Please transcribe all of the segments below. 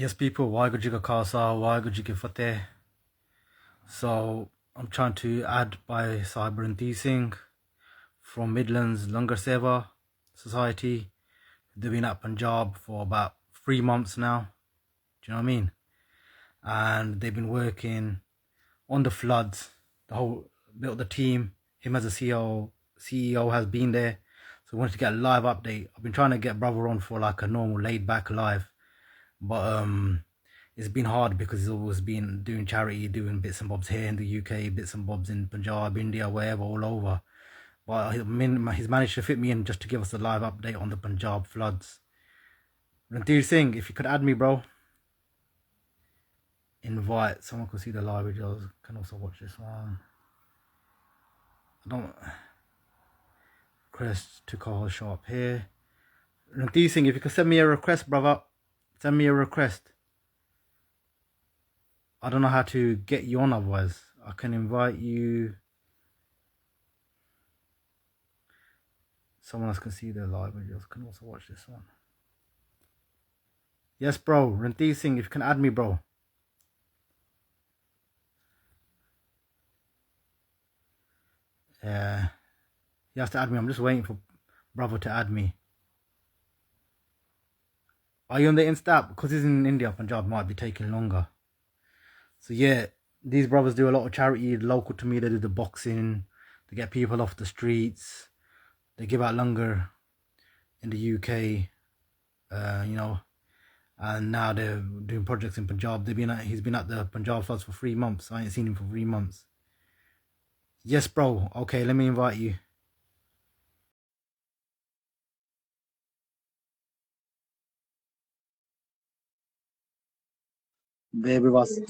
Yes, people, Waheguru Ji Ka Khalsa, Waheguru Ji Ki Fateh. So, I'm trying to add by Sahib Randhir Singh from Midlands Langar Seva Society. They've been at Punjab for about 3 months now. Do you know what I mean? And they've been working on the floods. The whole built the team. Him as a CEO has been there. So, we wanted to get a live update. I've been trying to get brother on for like a normal laid back live, but it's been hard because he's always been doing charity, doing bits and bobs here in the UK, bits and bobs in Punjab, India, wherever, all over. But he's managed to fit me in just to give us a live update on the Punjab floods. Randhir Singh, if you could add me, bro. Invite. Someone could see the live videos. Can also watch this one. I don't request to call, show up here. Randhir Singh, if you could send me a request, brother. Send me a request. I don't know how to get you on otherwise. I can invite you. Someone else can see the live videos. Can also watch this one. Yes, bro. Randhir Singh, if you can add me, bro. Yeah. He has to add me. I'm just waiting for brother to add me. Are you on the Insta app? Because he's in India, Punjab might be taking longer. So yeah, these brothers do a lot of charity local to me. They do the boxing. They get people off the streets. They give out langar in the UK. You know, and now they're doing projects in Punjab. He's been at the Punjab floods for 3 months. I ain't seen him for 3 months. Yes, bro. Okay, let me invite you. There we was.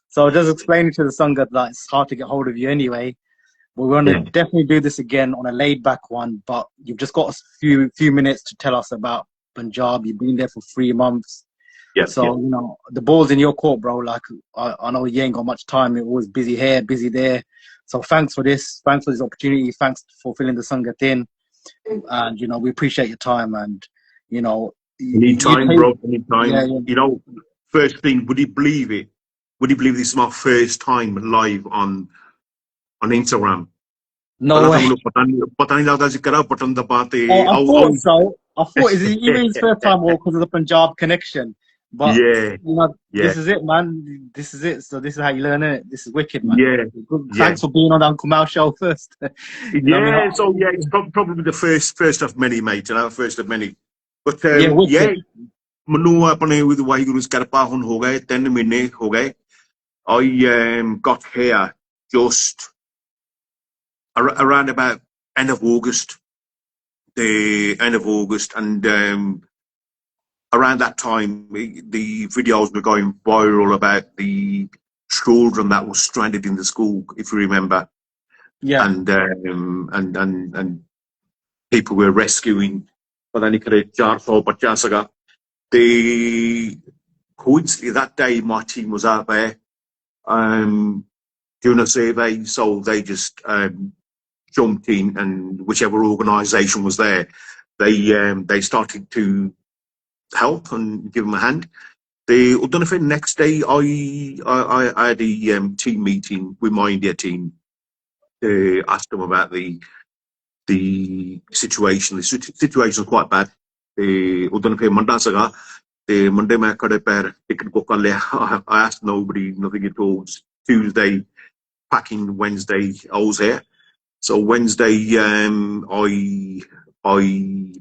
So just explaining to the Sangat that it's hard to get hold of you anyway. We're going to definitely do this again on a laid back one, but you've just got a few minutes to tell us about Punjab. You've been there for 3 months. So, you know, the ball's in your court, bro. Like, I know you ain't got much time. You're always busy here, busy there. So thanks for this. Thanks for this opportunity. Thanks for filling the Sangat in. And, you know, we appreciate your time. And, you know, anytime, bro, anytime. Yeah. You know, first thing, would you believe it? Would you believe this is my first time live on Instagram? No way. Oh, I thought so. I thought it's even his first time because of the Punjab connection. But yeah, you know, this is it, man. This is it. So this is how you learn it. This is wicked, man. Yeah. Thanks for being on the Uncle Mal show first. You know what I mean? So yeah, it's probably the first of many, mate. You know, first of many. But yeah, manu apne with Waheguru's kirpa hun ho gaye 10 mahine ho gaye. I got here just around about end of August, and around that time, the videos were going viral about the children that were stranded in the school, if you remember. Yeah. And people were rescuing. The coincidentally that day, my team was out there doing a survey, so they just jumped in, and whichever organisation was there, they started to help and give them a hand. The next day, I had a team meeting with my India team. Asked them about the situation. The situation was quite bad. The Monday I asked nobody, nothing at all. Tuesday, packing. Wednesday, I was here. So Wednesday, I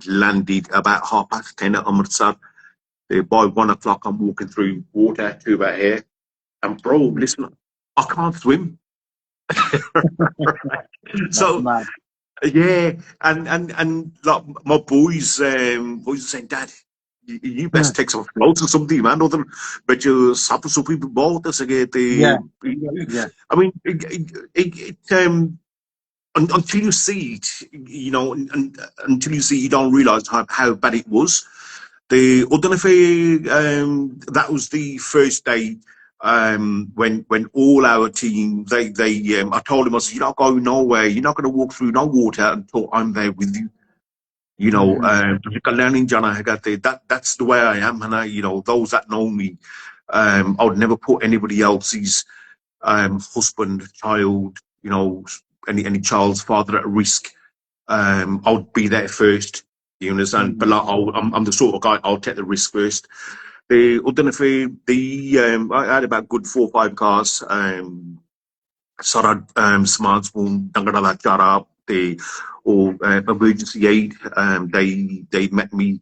landed about 10:30 at Amritsar. By 1 o'clock, I'm walking through water to about here. And bro, listen, I can't swim. So yeah, and like my boys are saying, Dad, you best take some floats or something, man. Other, but you supper people both us again. Yeah. I mean, until you see it, you know, and until you see it, you don't realise how bad it was. That was the first day when all our team I told him, I said, you're not going nowhere, you're not going to walk through no water until I'm there with you. You know, that's the way I am, and you know, those that know me, I would never put anybody else's husband, child, you know, any child's father at risk. I'll be there first. You understand? But like, I'm the sort of guy I'll take the risk first. I had about good 4 or 5 cars. Sarad smartphone, Dangada Chara, they or emergency aid. They met me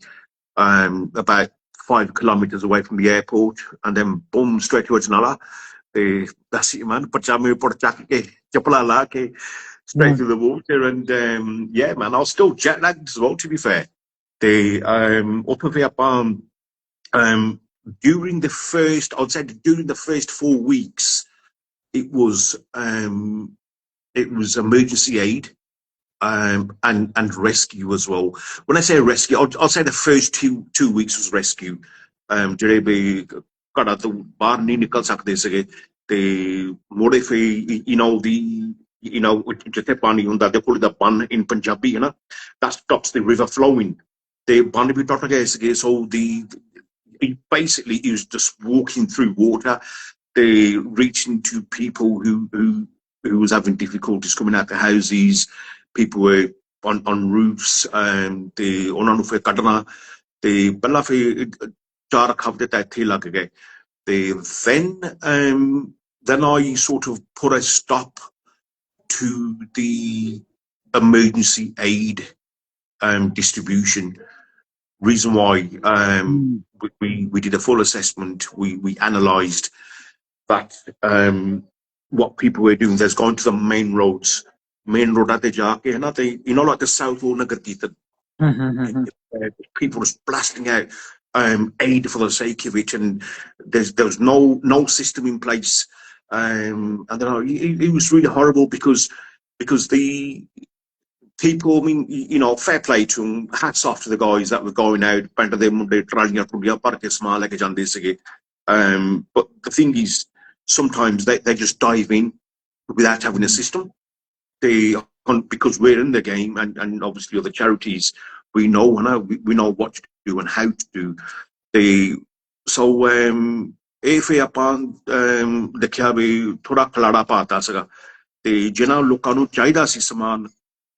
about 5 kilometers away from the airport, and then boom, straight towards Nala. That's it, man. Pajama Portake, Chapala Lake, straight to the water, and yeah, man, I was still jet lagged as well. To be fair, they up of it, during the first, I'd say during the first 4 weeks, it was emergency aid and rescue as well. When I say rescue, I'll say the first two weeks was rescue. ਜਿਹੜੇ ਵੀ ਘੜਾ ਤੋਂ ਬਾਹਰ ਨਹੀਂ ਨਿਕਲ ਸਕਦੇ ਸੀਗੇ ਤੇ ਮੋੜੇ ਫੇ you know ਜਿੱਥੇ ਪਾਣੀ ਹੁੰਦਾ ਦੇ ਕੋਲ ਦਾ ਬੰਨ in Punjabi ਹੈ ਨਾ, that stops the river flowing. ਤੇ ਬੰਨ ਵੀ ਟੁੱਟ ਗਏ ਸੀਗੇ, so basically it was just walking through water. They reaching to people who was having difficulties coming out the houses. People were on roofs. They ਉਹਨਾਂ ਨੂੰ ਫਿਰ ਕੱਢਣਾ ਤੇ ਪਹਿਲਾਂ ਫਿਰ 4 ਹਫ਼ਤੇ ਤਾਂ ਇੱਥੇ ਲੱਗ ਗਏ. They then I sort of put a stop to the emergency aid distribution. Reason why we did a full assessment. We analysed that what people were doing. There's going to the main roads. Main road at the jaake, you know, like the South or Nagar Keertan. People was blasting out aid for the sake of it, and there was no system in place. And then it was really horrible because the people, I mean, you know, fair play to them, hats off to the guys that were going out, but the thing is, sometimes they just dive in without having a system. Because we're in the game, and obviously other charities, we know what to do and how to do. If ਆਪਾਂ ਦੇਖਿਆ ਵੀ ਥੋੜਾ ਖਲਾੜਾ ਪਾਤਾ ਸੀਗਾ ਤੇ ਜਿਹਨਾਂ ਲੋਕਾਂ ਨੂੰ ਚਾਹੀਦਾ ਸੀ ਸਮਾਨ,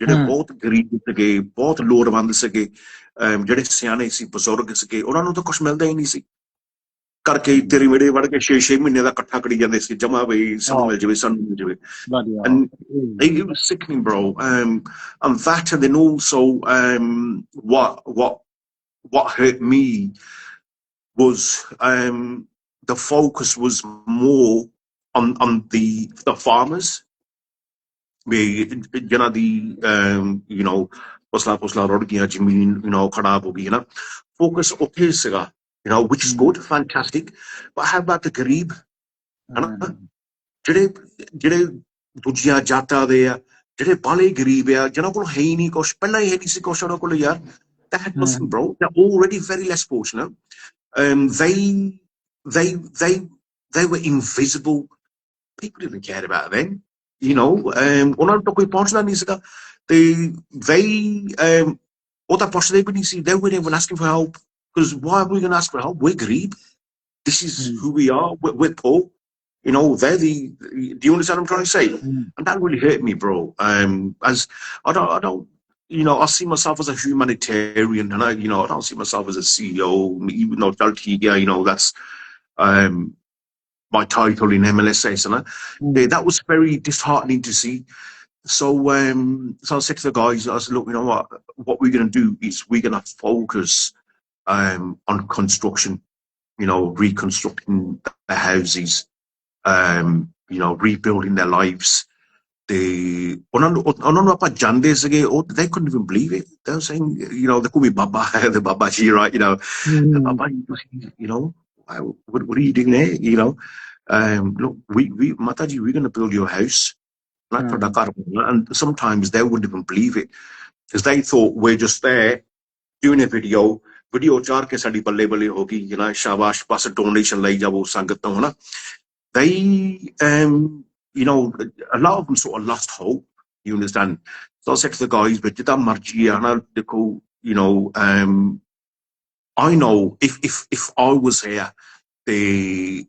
ਜਿਹੜੇ ਬਹੁਤ ਗਰੀਬ ਸੀਗੇ, ਬਹੁਤ ਲੋੜਵੰਦ ਸੀਗੇ, ਜਿਹੜੇ ਸਿਆਣੇ ਸੀ, ਬਜ਼ੁਰਗ ਸੀਗੇ, ਉਹਨਾਂ ਨੂੰ ਤਾਂ ਕੁਝ ਮਿਲਦਾ ਹੀ ਨਹੀਂ ਸੀ ਕਰਕੇ ਤੇਰੀ ਮੇਰੇ ਵੜ ਕੇ 6 ਮਹੀਨੇ ਦਾ ਇਕੱਠਾ ਕਰੀ ਜਾਂਦੇ ਸੀ, ਜਮਾ ਬਈ ਸਾਨੂੰ ਮਿਲ ਜਾਵੇ, ਸਾਨੂੰ ਮਿਲ ਜਾਵੇ. And it was sickening, bro. And that, and then also what hurt me was the focus was more on the farmers. You know, posla rod gaya zameen, you know, kharab ho gayi na, focus utte siga, you know, which is good, fantastic, but how about the garib, ਜਿਹੜੇ ਦੂਜੀਆਂ ਜਾਤਾਂ ਦੇ ਆ, ਜਿਹੜੇ ਬਾਲੇ ਗਰੀਬ ਆ, ਜਿਹਨਾਂ ਕੋਲ ਹੈ ਹੀ ਨਹੀਂ ਕੁਛ, ਪਹਿਲਾਂ ਹੀ ਹੈ ਨਹੀਂ ਸੀ ਕੁਛ ਉਹਨਾਂ ਕੋਲ ਯਾਰ. Listen, bro, they're already very less fortunate. They were invisible. People didn't care about them, you know. ਉਹਨਾਂ ਨੂੰ ਤਾਂ ਕੋਈ ਪਹੁੰਚਦਾ ਨਹੀਂ ਸੀਗਾ ਤੇ ਉਹ ਤਾਂ ਪੁੱਛਦੇ ਵੀ ਨਹੀਂ ਸੀ. They weren't even asking for help, because why are we going to ask for help? We're garieb. This is who we are. We're poor. You know, do you understand what I'm trying to say? And that really hurt me, bro. As I don't, you know, I see myself as a humanitarian, and I don't see myself as a CEO, even though you know, that's my title in mlss, and that was very disheartening to see. So I said to the guys, I said, look, you know what we're going to do is we're going to focus on construction, you know, reconstructing the houses, you know, rebuilding their lives. They couldn't even believe it. They were saying, you know, they call me Baba, the Baba Ji, right? You know, the Baba, you know, what are you doing there? You know, look, we Mataji, we're going to build your house. And sometimes they wouldn't even believe it, because they thought we're just there doing a video char ke sadi balle balle hogi, you know, shabash, pass a donation lai jabo sangat to, na. They you know, a lot of them sort of lost hope, you understand. So I said to the guys, but jita marji hai na, dekho, you know, I know if I was here, they,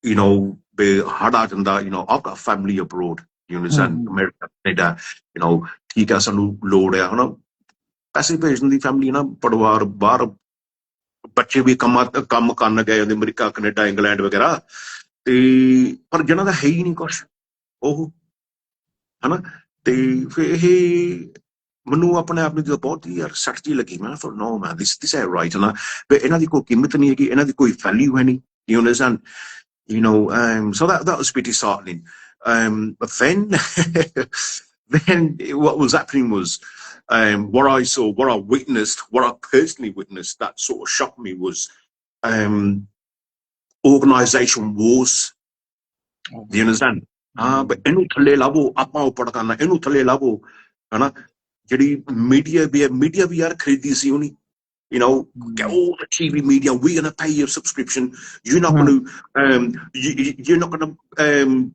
you know, they had out and that, you know, I've got family abroad, you understand, America, Canada, you know, ठीक है सानू लोड़ है ना पैसे भेजने दी family ना परिवार बाहर बच्चे भी ਕੰਮ ਕਰਨ ਗਏ ਹੁੰਦੇ ਅਮਰੀਕਾ ਕੈਨੇਡਾ ਇੰਗਲੈਂਡ ਵਗੈਰਾ ਤੇ ਪਰ ਜਿਹਨਾਂ ਦਾ ਹੈ ਹੀ ਨਹੀਂ ਕੁਛ ਉਹ ਹਨਾ ਤੇ ਫਿਰ ਇਹ ਮੈਨੂੰ ਆਪਣੇ ਆਪ ਨੂੰ ਜਦੋਂ ਬਹੁਤ ਹੀ ਯਾਰ ਸੱਟ ਜੀ ਲੱਗੀ ਮੈਂ ਫਿਰ ਨੋ ਮੈਨ ਦਿਸ ਹੈ ਰਾਈਟ ਨਾ ਵੀ ਇਹਨਾਂ ਦੀ ਕੋਈ ਕੀਮਤ ਨਹੀਂ ਹੈਗੀ ਇਹਨਾਂ ਦੀ ਕੋਈ ਵੈਲਿਊ ਹੈ ਨਹੀਂ you understand you know so that was pretty disheartening but then then what was happening was what I saw what I witnessed what I personally witnessed that sort of shocked me was organization wars do you understand but ਇਹਨੂੰ ਥੱਲੇ ਲਾਵੋ ਆਪਾਂ ਉੱਪਰ ਕਰਨਾ ਇਹਨੂੰ ਥੱਲੇ ਲਾਵੋ ਹਨਾ ਜਿਹੜੀ media ਵੀ ਯਾਰ ਖਰੀਦੀ ਸੀ ਉਹਨੀ you know get all the TV media we're going to pay your subscription you're not going to you're not going to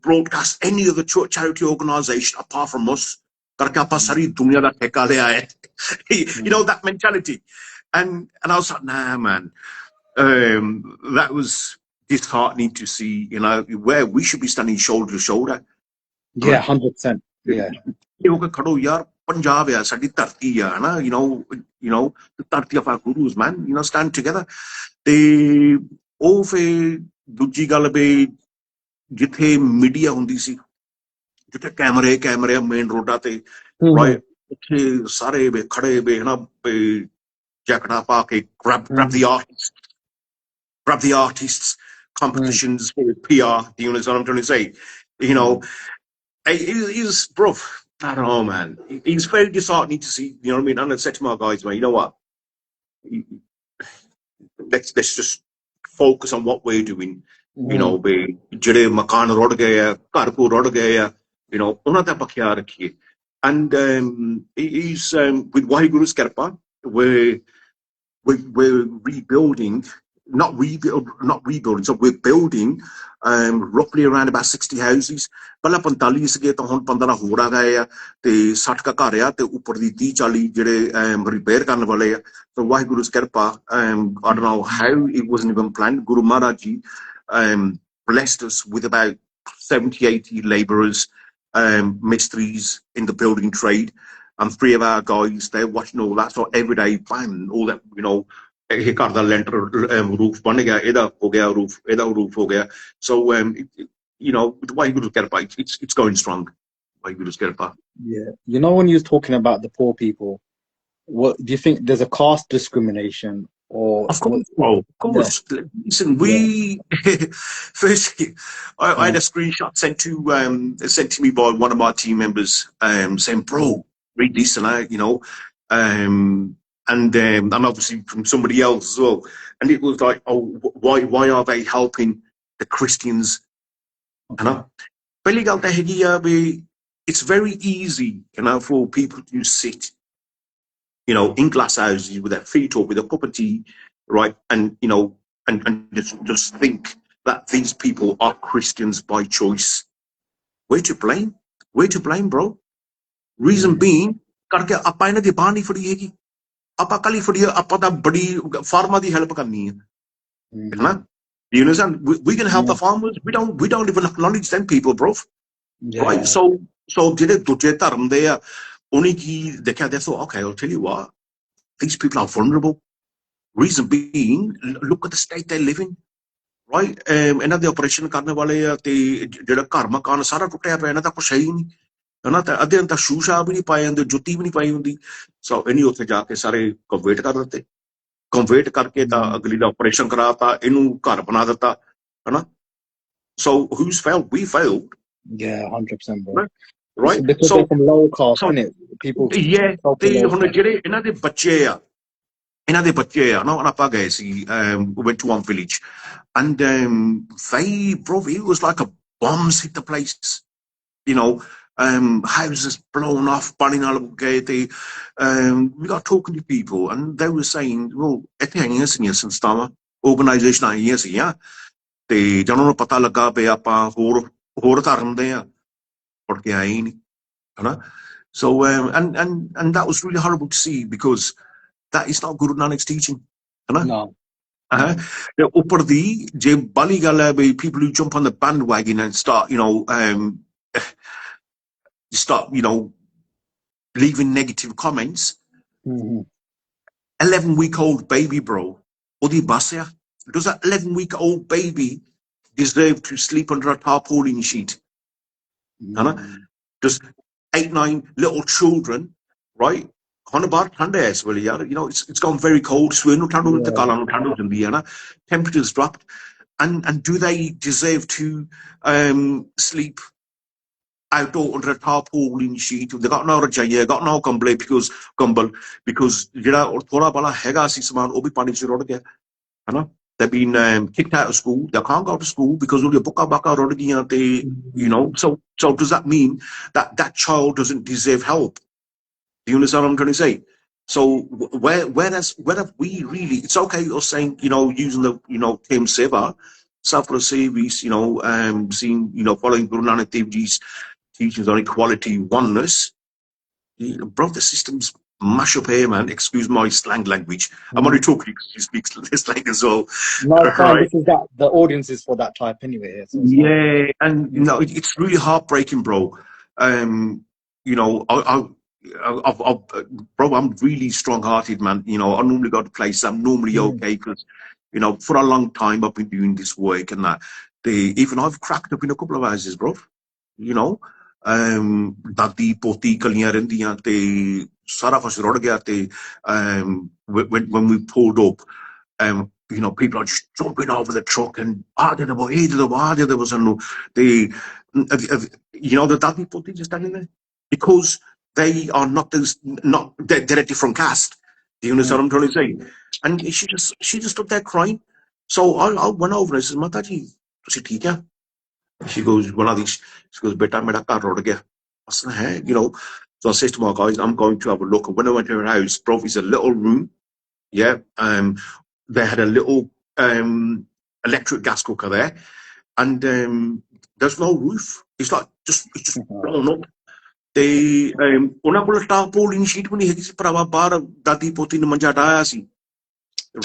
broadcast any other charity organization apart from us ਕਰਕੇ ਆਪਾਂ ਸਾਰੀ ਦੁਨੀਆ ਦਾ ਠੇਕਾ ਲਿਆ ਹੈ you know that mentality and I was like nah man that was disheartening to see you know where we should be standing shoulder to shoulder yeah 100% yeah ਇਹ ਹੋ ਕੇ ਖੜੋ ਯਾਰ ਪੰਜਾਬ ਹੈ ਸਾਡੀ ਧਰਤੀ ਆ ਹਨਾ you know the ਧਰਤੀ of our gurus man you know stand together ਤੇ ਉਹ ਫਿਰ ਦੂਜੀ ਗੱਲ ਵੀ ਜਿੱਥੇ ਮੀਡੀਆ ਹੁੰਦੀ ਸੀ ਜਿੱਥੇ ਕੈਮਰੇ ਮੇਨ ਰੋਡਾਂ ਤੇ ਉੱਥੇ ਸਾਰੇ ਵੇ ਖੜੇ ਵੇ ਹਨਾ ਜੈਕਟਾਂ ਪਾ ਕੇ grab the artists competitions for PR do you know what I'm trying to say you know he's bro I don't know man he's very disheartening to see you know what I mean and I said to my guys man you know what let's just focus on what we're doing you know we ਜਿਹੜੇ ਮਕਾਨ ਰੁੜ ਗਏ ਆ ਘਰ ਕੋ ਰੁੜ ਗਏ ਆ you know ਉਹਨਾਂ ਦਾ ਖਿਆਲ ਰੱਖੀਏ and he's with Waheguru's ਕਿਰਪਾ we're rebuilding not rebuilding so we're building roughly around about 60 houses ਪਹਿਲਾਂ 45 ਸੀਗੇ ਤਾਂ ਹੁਣ 15 ਹੋਰ ਆ ਗਏ ਆ ਤੇ 60 ਕਾ ਘਰ ਆ ਤੇ ਉੱਪਰ ਦੀ 30 40 ਜਿਹੜੇ ਰਿਪੇਅਰ ਕਰਨ ਵਾਲੇ ਆ so Waheguru's ਕਿਰਪਾ I don't know how it wasn't even planned Guru Maharaj ji blessed us with about 70-80 labourers mistries in the building trade and 3 of our guys they're watching all that so every day bam all that you know ਇਹ ਘਰ ਦਾ ਲੈਂਟਰ roof ਬਣ ਗਿਆ ਇਹਦਾ ਹੋ ਗਿਆ roof ਇਹਦਾ roof ਹੋ ਗਿਆ so you know with Waheguru's ਕਿਰਪਾ it's going strong Waheguru's ਕਿਰਪਾ yeah you know when you're talking about the poor people what do you think there's a caste discrimination or of course yeah. Listen we firstly I had a screenshot sent to me by one of my team members saying bro read this and I you know and obviously from somebody else as well and it was like oh why are they helping the Christians you know it's very easy you know for people to sit you know in glass houses with their feet up with a cup of tea right and you know and just think that these people are Christians by choice where to blame bro reason being karke ਆਪਾਂ ਇਹਨਾਂ ਦੀ ਬਾਹ ਨਹੀਂ ਫੜੀ ਹੈਗੀ ਆਪਾਂ ਕੱਲੀ ਫੜੀ ਆਪਾਂ ਤਾਂ ਬੜੀ ਫਾਰਮਰ ਦੀ ਹੈਲਪ ਕਰਨੀ ਹੈ ਨਾ you understand we can help the farmers we don't even acknowledge them people bro right so ਜਿਹੜੇ ਦੂਜੇ ਧਰਮ ਦੇ ਆ ਉਹਨੇ ਕੀ ਦੇਖਿਆ they thought okay I'll tell you what these people are vulnerable reason being look at the state they live in right ਇਹਨਾਂ ਦੇ operation ਕਰਨ ਵਾਲੇ ਆ ਤੇ ਜਿਹੜਾ ਘਰ ਮਕਾਨ ਸਾਰਾ ਟੁੱਟਿਆ ਪਿਆ ਇਹਨਾਂ ਦਾ ਕੁਛ ਹੈ ਹੀ ਨਹੀਂ ਹਨਾ ਤਾਂ ਅੱਧੇ ਤਾਂ ਸ਼ੂਸ਼ਾ ਵੀ ਨਹੀਂ ਪਾਏ ਹੁੰਦੇ ਜੁੱਤੀ ਵੀ ਨਹੀਂ ਪਾਈ ਹੁੰਦੀ ਸੋ ਇਹਨੀ ਉੱਥੇ ਜਾ ਕੇ ਸਾਰੇ ਕੰਵੇਟ ਕਰ ਦਿੱਤੇ ਕੰਵੇਟ ਕਰਕੇ ਤਾਂ ਅਗਲੀ ਦਾ ਆਪਰੇਸ਼ਨ ਕਰਾਤਾ ਇਹਨੂੰ ਘਰ ਬਣਾ ਦਿੱਤਾ ਹਨਾ so who's failed we failed yeah 100% bro right because so from low cost isn't it people yeah ਤੇ ਹੁਣ ਜਿਹੜੇ ਇਹਨਾਂ ਦੇ ਬੱਚੇ ਆ ਨਾ ਆਪਾਂ ਗਏ ਸੀ we went to one village and they bro it was like a bombs hit the place you know houses blown off burning all gate we got talking to people and they were saying well ਇੱਥੇ ਆਈਆਂ ਸੀਗੀਆਂ ਸੰਸਥਾਵਾਂ ਆਰਗੇਨਾਈਜੇਸ਼ਨਾਂ ਆਈਆਂ ਸੀਗੀਆਂ ਤੇ ਜਦੋਂ ਨੂੰ ਪਤਾ ਲੱਗਾ ਵੀ ਆਪਾਂ ਹੋਰ ਧਰਮ ਦੇ ਆ ਮੁੜ ਕੇ ਆਏ ਹੀ ਨਹੀਂ ਹਨਾ so and that was really horrible to see because that is not Guru Nanak's teaching. No. Upper the Bali Gala, people who jump on the bandwagon and start, leaving negative comments. 11-week-old baby, bro. Odi Basya. Does that 11-week-old baby deserve to sleep under a tarpaulin sheet? Does 8-9 little children, right? It's gone very cold. Temperatures dropped. And do they deserve to sleep outdoor under a tarpaulin sheet? They got no rajaya, got no gumble because they've been kicked out of school. They can't go to school because all your book so does that mean that that child doesn't deserve help? Do you understand what I'm trying to say? So where have we really? It's okay you're saying, using the term seva, Safra Sevis, seeing, following Guru Nanak Dev Ji's teachings on equality, oneness. Bro, the system's mash up here, man. Excuse my slang language. I'm only talking because you speak slang as well. No, it's fine. Right? This is that the audience is for that type anyway. So and it's really heartbreaking, bro. Bro, I'm really strong-hearted, man. I normally go to places. I'm normally okay because, for a long time I've been doing this work and that. Even I've cracked up in a couple of houses, bro. Dadi poti kaliyan rendiyan te sara kuch rod gaya te. When we pulled up, people are just jumping over the truck and the dadi poti just standing there because they are they're a different caste. Do you understand what I'm trying to say? And she just stood there crying. So I went over and I said, Mataji, tusi theek hai? She goes, beta mera car rod gaya. I said, hey, so I said to my guys, I'm going to have a look. And when I went to her house, bro, it's a little room. Yeah. They had a little electric gas cooker there. And there's no roof. It's just blown up. ਉਹਨਾਂ ਕੋਲ ਟਾਰਪੋਲਿਨ sheet ਵੀ ਨਹੀਂ ਹੈਗੀ ਸੀ ਭਰਾਵਾ ਬਾਹਰ ਦਾਦੀ ਪੋਤੀ ਨੇ ਮੰਜਾ ਡਾਇਆ ਸੀ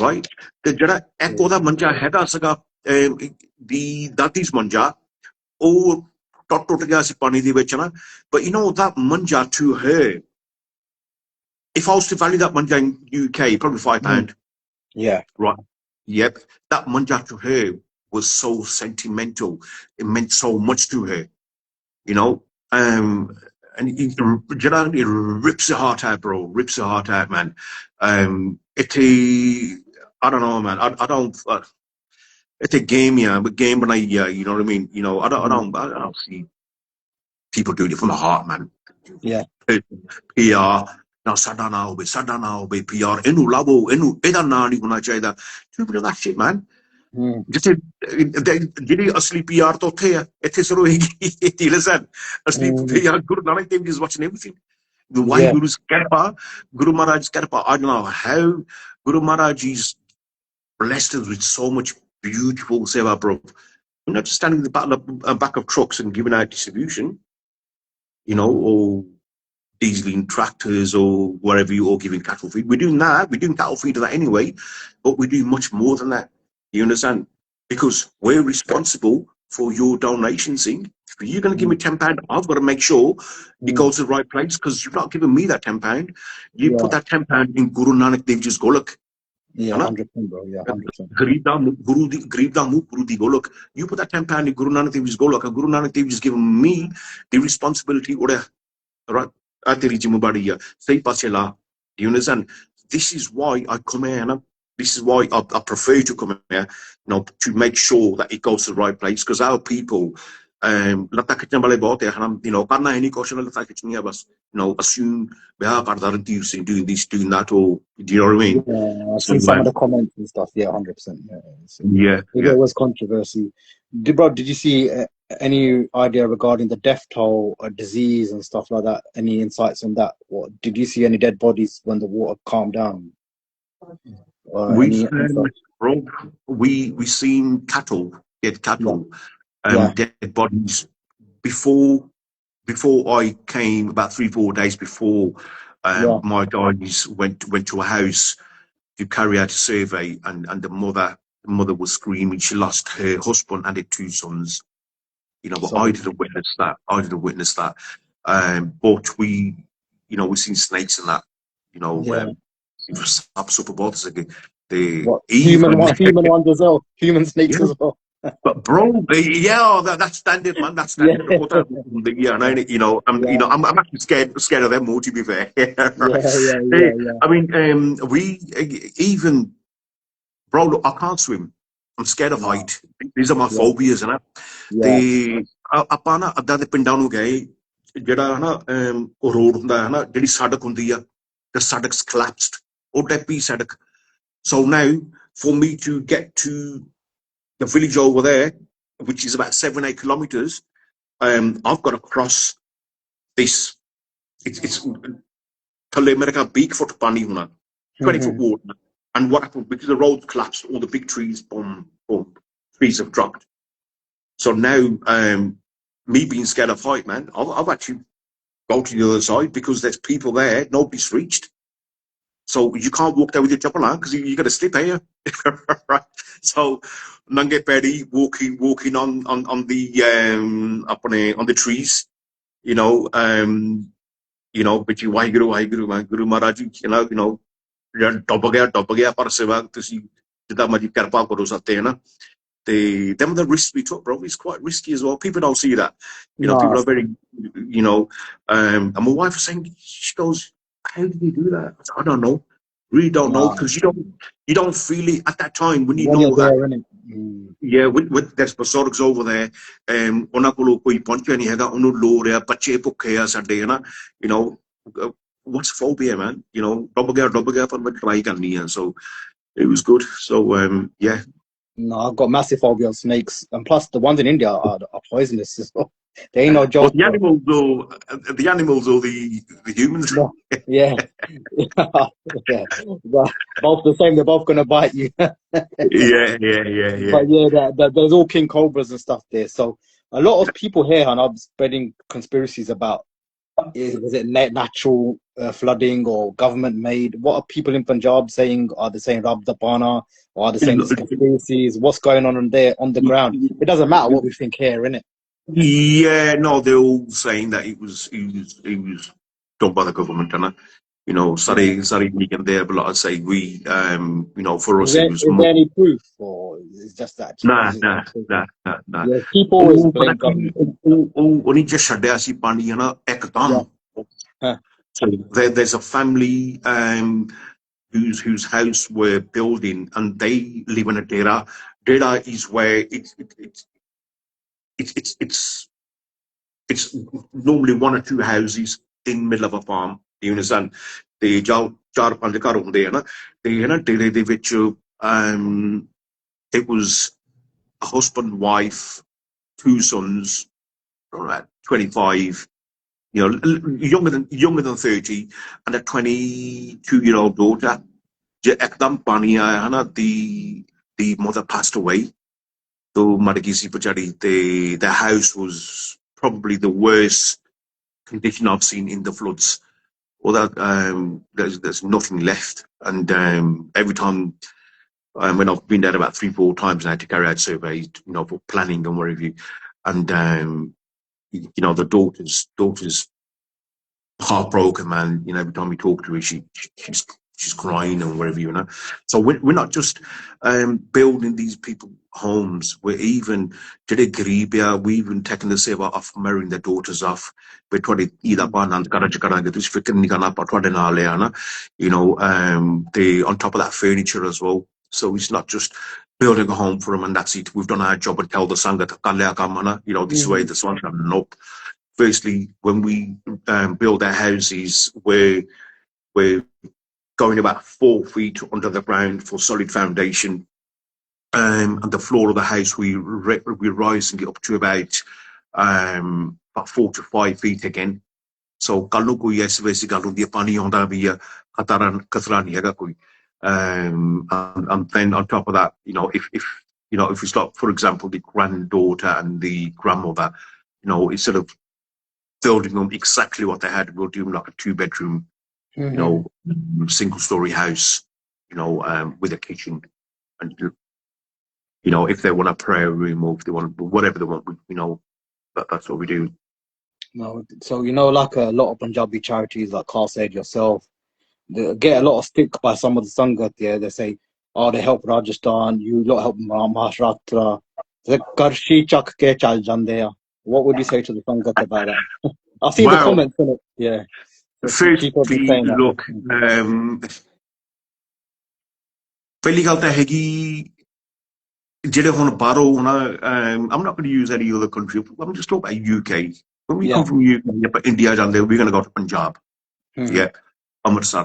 ਰਾਈਟ ਤੇ ਜਿਹੜਾ ਇੱਕ ਉਹਦਾ ਮੰਜਾ ਹੈਗਾ ਸੀਗਾ ਦੀ ਦਾਦੀ's ਮੰਜਾ ਉਹ ਟੁੱਟ ਗਿਆ ਸੀ ਪਾਣੀ ਦੇ ਵਿੱਚ ਨਾ but that manja to her, if I was to value that manja in UK, probably £5. Yeah, right. Yep, that manja to her was so sentimental. It meant so much to her, and it rips your heart out, bro. Rips your heart out, man. I don't know, man. I don't. It's a game, yeah, but game, but you know what I mean. I don't see people doing it from the heart, man. Yeah. PR. Now, sadana obe PR. Enu labo, enu edanani guna chayda. Too much of that shit, man. ਜਿੱਥੇ ਜਿਹੜੀ ਅਸਲੀ PR ਤਾਂ ਉੱਥੇ ਆ ਇੱਥੇ ਸਿਰੋਂ ਹੀ ਲਸਨ ਅਸਲੀ PR Guru Nanak Dev ji is watching everything. The Waheguru's Kirpa, Guru Maharaj's Kirpa. I don't know how Guru Maharaj is blessed us with so much beautiful seva, bro. We're not just standing in the back of trucks and giving out distribution, or dieseling tractors or wherever you are giving cattle feed. We're doing that. We're doing cattle feed to that anyway, but we're doing much more than that. You understand? Because we're responsible for your donation, Singh. If you're going to give me £10, I've got to make sure it goes to the right place because you've not given me that £10. You put that £10 in Guru Nanak Dev Ji's Golak. Yeah, 100%, bro. Yeah, 100%. Garib da Mukh Guru Di Golak. You put that £10 in Guru Nanak Dev Ji's Golak, and Guru Nanak Dev Ji's given me the responsibility. Right? Do you understand? This is why I come here, this is why I prefer to come here, to make sure that it goes to the right place. Because our people, assume doing this, doing that, or do you know what I mean? Yeah, I've seen some of the comments and stuff. Yeah, 100%. Yeah. There was controversy. Did you see any idea regarding the death toll or disease and stuff like that? Any insights on that? What did you see any dead bodies when the water calmed down? We seen dead cattle, dead bodies before I came, about 3-4 days before Yeah. My guys went to a house to carry out a survey, and the mother was screaming. She lost her husband and her 2 sons. You know, but I Sorry. didn't witness that. But we, we've seen snakes and that. You know, Yeah. it was super bothers again. They What even human ones as well, human snakes yeah. as well. But bro, yeah, that's standard, man. That's Yeah. standard. Yeah, and Yeah. I'm actually scared of them more. To be fair, Yeah. right? Yeah. Yeah. Yeah. I mean, we even bro. Look, I can't swim. I'm scared of No. height. These are my Yeah. phobias, and Yeah. ਤੇ ਆਪਾਂ ਨਾ ਅੱਧਾ ਦੇ ਪਿੰਡਾਂ ਨੂੰ ਗਏ ਜਿਹੜਾ ਹਨਾ ਉਹ ਰੋਡ ਹੁੰਦਾ ਹੈ ਨਾ ਜਿਹੜੀ ਸੜਕ ਹੁੰਦੀ ਆ the ਸੜਕ's collapsed ਉਹ ਡੈਪੀ ਸੜਕ so now for me to get to the village over there which is about 7-8 kilometers I've got to cross this it's ਥੱਲੇ ਮੇਰੇ ਕੋਲ 20 foot ਪਾਣੀ ਹੋਣਾ 20 foot water and what happened because the road collapsed all the big trees boom trees have dropped. So now, me being scared of height, man, I've actually go to the other side because there's people there. Nobody's reached. So you can't walk there with your jumper on because you're going to slip here. Right? So, Nange Pedi walking on the on the trees, but you why Guru Maharaj, ਡੁੱਬ ਗਿਆ ਪਰ ਸੇਵਾ ਤੁਸੀਂ ਜਿੱਦਾਂ ਮਰਜੀ ਕਿਰਪਾ ਕਰੋ ਸਾਤੇ ਹੈ ਨਾ them the risks we took, bro, is quite risky as well. People don't see that. People No. are very, and my wife was saying, she goes, how did you do that? I said, I don't know. Really don't know No. because you don't feel it at that time when you When know you're that. there, innit? Yeah, with there's Basorgs over there. ਉਹਨਾਂ ਕੋਲ ਕੋਈ ਪਹੁੰਚਿਆ ਨਹੀਂ ਹੈਗਾ ਉਹਨੂੰ ਲੋੜ ਆ ਬੱਚੇ ਭੁੱਖੇ ਆ ਸਾਡੇ ਹਨਾ what's phobia, man? ਡੁੱਬ ਗਿਆ ਪਰ ਮੈਂ ਟਰਾਈ ਕਰਨੀ ਆ so it was good. So yeah. No, I've got massive phobia of snakes, and plus the ones in India are poisonous as well. They ain't no Well, joke, the bro. animals or the humans. No. Yeah. Yeah. But both the same. They're both gonna bite you. Yeah. But yeah, there's all king cobras and stuff there. So a lot of people here and I'm spreading conspiracies about was it natural flooding or government made? What are people in Punjab saying? Are they saying Rab Dapana? Or are they saying this conspiracies? What's going on there on the ground? It doesn't matter what we think here, innit? Yeah, no, they're all saying that it was done by the government, and sorry, we can there, but like I say, we, for us, it was Is more. there any proof, or is just that? Nah, Is it nah, nah, nah, nah. Yeah, people always blame government. Only just ਛੱਡਿਆ ਸੀ ਪਾਣੀ ਇੱਕਦਮ. Yeah. Huh. So there's a family whose house we're building, and they live in a dera. Dera is where it's normally 1 or 2 houses in the middle of a farm. You understand? ਤੇ ਚਾਰ ਪੰਜ ਘਰ ਹੁੰਦੇ ਆ ਨਾ ਤੇ ਹੈ ਨਾ ਡੇਰੇ ਦੇ ਵਿੱਚ it was a husband, wife, 2 sons, around 25, younger than 30, and a 22-year-old daughter. Ekdam pani aaya hai na, the mother passed away. So Madagisi Pachari, the house was probably the worst condition I've seen in the floods. Or that there's nothing left, and every time when I've been there about 3-4 times now to carry out surveys, for planning and whatever, and the daughter's heartbroken, man. Every time we talk to her, she's crying and whatever. So we're not just building these people homes. We're even we even taking the seva off, marrying their daughters off. We're trying to eat up on they on top of that furniture as well. So it's not just building a home for them and that's it. We've done our job and tell the sangha, this way, this one. Nope. Firstly, when we build our houses, we're going about 4 feet under the ground for solid foundation. And the floor of the house, we're rising it up to about 4 to 5 feet again. So kalu koi aise waise galu di pani aunda bhi hai khatara nahi hega koi. And then on top of that, if we start, for example, the granddaughter and the grandmother, instead of building them exactly what they had, we'll do them like a 2-bedroom you know, single-story house, you know, with a kitchen, and you know, if they want a prayer room or if they want whatever they want, you know, that's what we do. No, so you know, like a lot of Punjabi charities, like Carl said yourself, they get a lot of stick by some of the Sangat. Yeah, they say, "Oh, they help Rajasthan. You lot help Maharashtra." The karshi chak ke chal jande hai. What would you say to the Sangat about that? I've seen the Well, comments in it. Yeah, so people have been firstly, saying that. look, ਪਹਿਲੀ ਗੱਲ ਤਾਂ ਹੈਗੀ ਜਿਹੜੇ ਹੁਣ ਬਾਹਰੋਂ ਹੁਣ I'm not going to use any other country. I'm just talking about UK. When we Yeah. come from UK, ਆਪਾਂ India ਜਾਂਦੇ, we're going to go to Punjab. Yeah, Amritsar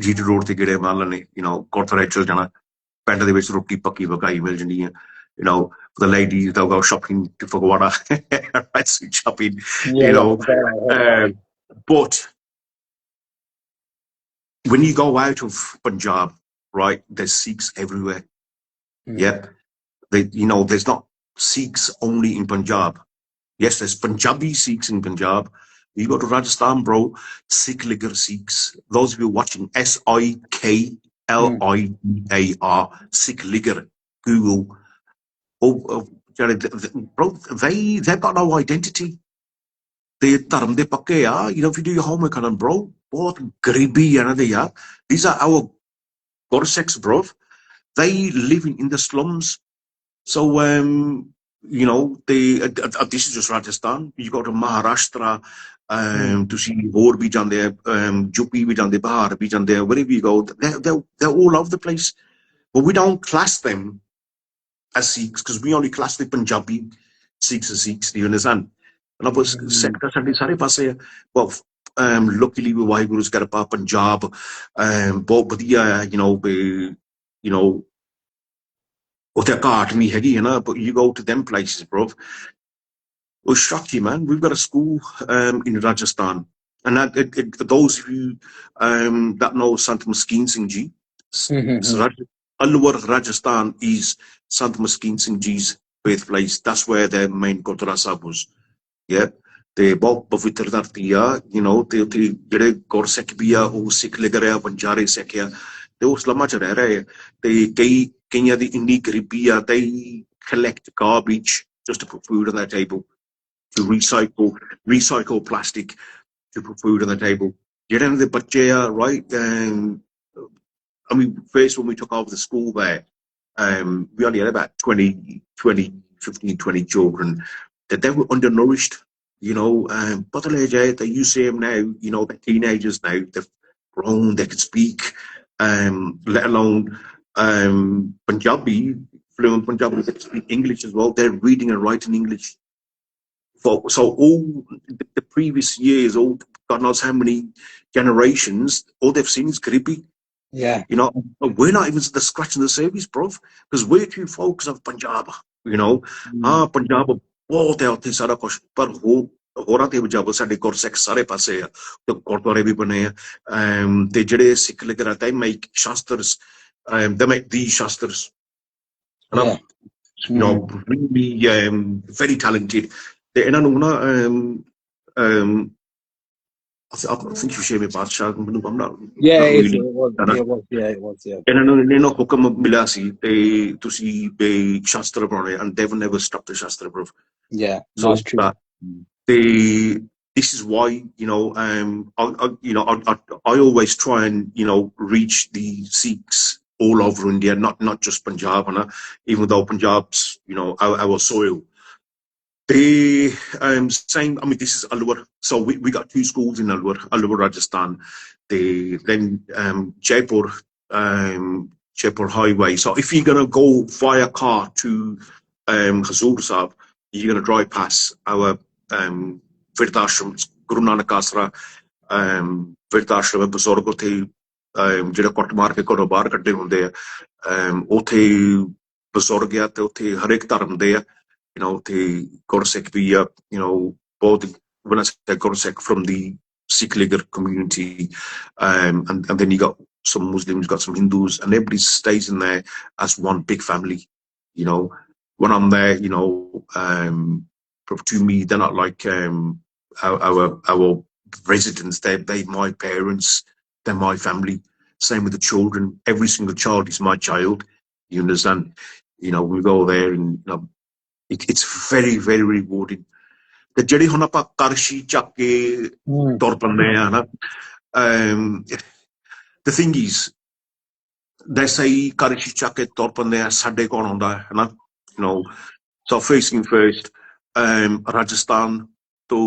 GT road ਤੇ ਗੇੜੇ ਮਾਰ ਲੈਣੇ, you know, ਗੁਰਦੁਆਰੇ ਚਲ ਜਾਣਾ, ਪਿੰਡ ਦੇ ਵਿੱਚ ਰੋਟੀ ਪੱਕੀ ਪਕਾਈ ਮਿਲ ਜਾਂਦੀ ਹੈ, you know, for the ladies they'll go shopping to Fagwara, right, street shopping, you know, but when you go out of Punjab, right, there's Sikhs everywhere. Yeah, you know, there's not Sikhs only in Punjab. Yes, there's Punjabi Sikhs in Punjab. You go to Rajasthan, bro, Sikh Ligar Sikhs. Those of you watching, SIKLIAR, Sikh Ligar, Google. Bro, they've got no identity. They dharam de pakke ya. You know, if you do your homework on them, bro, bahut garibi hai na de ya. These are our Gorseks, bro. They live in the slums. So, you know, this is just Rajasthan. You go to Maharashtra, to see Hor bhi jande, Jupi bhi jande, Bahar bhi jande, wherever you go, they're all over the place. But we don't class them as Sikhs because we only class the Punjabi Sikhs as Sikhs. Do you understand? And I was sector sare passe. Well, luckily we Waheguru's got a Punjab, bahut vadiya, you know, you know. But you go to them places, bro. It'll shock you, man. We've got a school in Rajasthan, and those of you that know Sant Maskeen Singh Ji, Alwar Rajasthan is Sant Maskeen Singh Ji's birthplace. That's where their main Gurdwara Sahib was. Yeah. ਤੇ ਬਹੁਤ ਪਵਿੱਤਰ ਧਰਤੀ ਆ, you know, ਤੇ ਉੱਥੇ ਜਿਹੜੇ ਗੁਰਸਿੱਖ ਵੀ ਆ ਉਹ ਸਿੱਖ ਲਿਗਰ ਆ, ਬੰਜਾਰੇ ਸਿੱਖ ਆ, ਤੇ ਉਹ ਸਲਮਾਂ ਚ ਰਹਿ ਰਹੇ ਆ, ਤੇ ਕਈਆਂ ਦੀ ਇੰਨੀ ਗਰੀਬੀ ਆ, they collect garbage just to put food on their table, to recycle plastic to put food on the table. ਜਿਹੜੇ ਇਹਨਾਂ ਦੇ ਬੱਚੇ ਆ, right, I mean, first when we took over the school there, we only had about 15, 20 children, that they were undernourished. You know, but you see them now, you know, they're teenagers now, they've grown, they can speak, let alone Punjabi, fluent Punjabi, they can speak English as well. They're reading and writing English. So all the previous years, all God knows how many generations, all they've seen is Garibi. Yeah. You know, we're not even scratching the surface, bro, because we're too focused on Punjab, you know. Punjab, ਬਹੁਤ ਹੈ ਉੱਥੇ ਸਾਰਾ ਕੁਝ, ਪਰ ਹੋਰਾਂ ਦੇ ਪੰਜਾਬ ਸਾਡੇ ਗੁਰਸਿੱਖ ਸਾਰੇ ਪਾਸੇ ਆ, ਤੇ ਗੁਰਦੁਆਰੇ ਵੀ ਬਣੇ ਆ, ਤੇ ਜਿਹੜੇ ਸਿੱਖ ਲਿਗਰ they make shastras, they make these shastras, and you know, really very talented. ਤੇ ਇਹਨਾਂ ਨੂੰ ਨਾ I think you share me Badshah. I'm not. Yeah, not it really, was. Yeah. ਇਹਨਾਂ ਨੂੰ ਹੁਕਮ ਮਿਲਿਆ ਸੀ ਤੇ ਤੁਸੀਂ ਸ਼ਾਸਤਰ ਬਣਾਉਣੇ, and they've never stopped the shastra, bro. Yeah, So that's true. this is why, you know, I always try and, you know, reach the Sikhs all over India, not just Punjab, even though Punjab's, you know, our soil. They saying, I mean, this is Alwar. So we got two schools in Alwar, Rajasthan. Then Jaipur Highway. So if you're gonna go via car to Hazur Sahib, you're gonna drive past our Virdashram, Guru Nanak Asra, Virdashram, Buzurg ਉੱਥੇ ਜਿਹੜਾ ਕੁੱਟ ਮਾਰ ਕੇ ਘਰੋਂ ਬਾਹਰ ਕੱਢੇ ਹੁੰਦੇ ਆ, ਉੱਥੇ ਬਜ਼ੁਰਗ ਆ ਤੇ ਉੱਥੇ ਹਰੇਕ ਧਰਮ ਦੇ ਆ, you know, the Gorsek be, you know, both, when I say Gorsek, from the Sikh Ligar community, and then you got some Muslims, got some Hindus, and everybody stays in there as one big family. You know, when I'm there, you know, to me, they're not like our residents. They my parents. they're my family. Same with the children. Every single child is my child. You understand? You know, we go there and you know, it's very, very rewarding. The ਜਿਹੜੀ ਹੁਣ ਆਪਾਂ ਕਰਸ਼ੀ ਚੱਕ ਕੇ ਤੁਰ ਪੈਂਦੇ ਆ ਨਾ, the thing is, they say ਕਰਸ਼ੀ ਚੱਕ ਕੇ ਤੁਰ ਪੈਂਦੇ ਆ ਸਾਡੇ ਕੋਲ ਆਉਂਦਾ ਹੈ ਨਾ, you know. So first thing first, Rajasthan to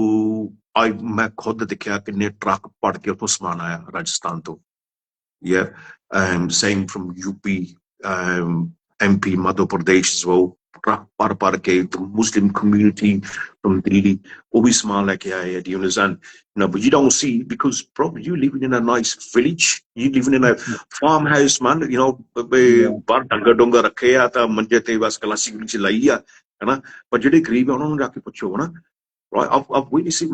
मैं खुद देखा किन्ने ट्रक पड़ के उतो समान आया राजस्थान तो, yeah, same from UP, MP, Madhya Pradesh as well. Truck par ke the Muslim community from Delhi, always smile like yeah, do you understand? No, but you don't see, because probably you living in a nice village, you living in a farmhouse, man. You know, bar danga donga rakhe ya ta manje te bas classic village lai ya, है ना? But ਜਿਹੜੇ ਗਰੀਬ ਆ ਉਹਨਾਂ ਨੂੰ ਜਾ ਕੇ ਪੁੱਛੋ ਨਾ, right? I've witnessed it.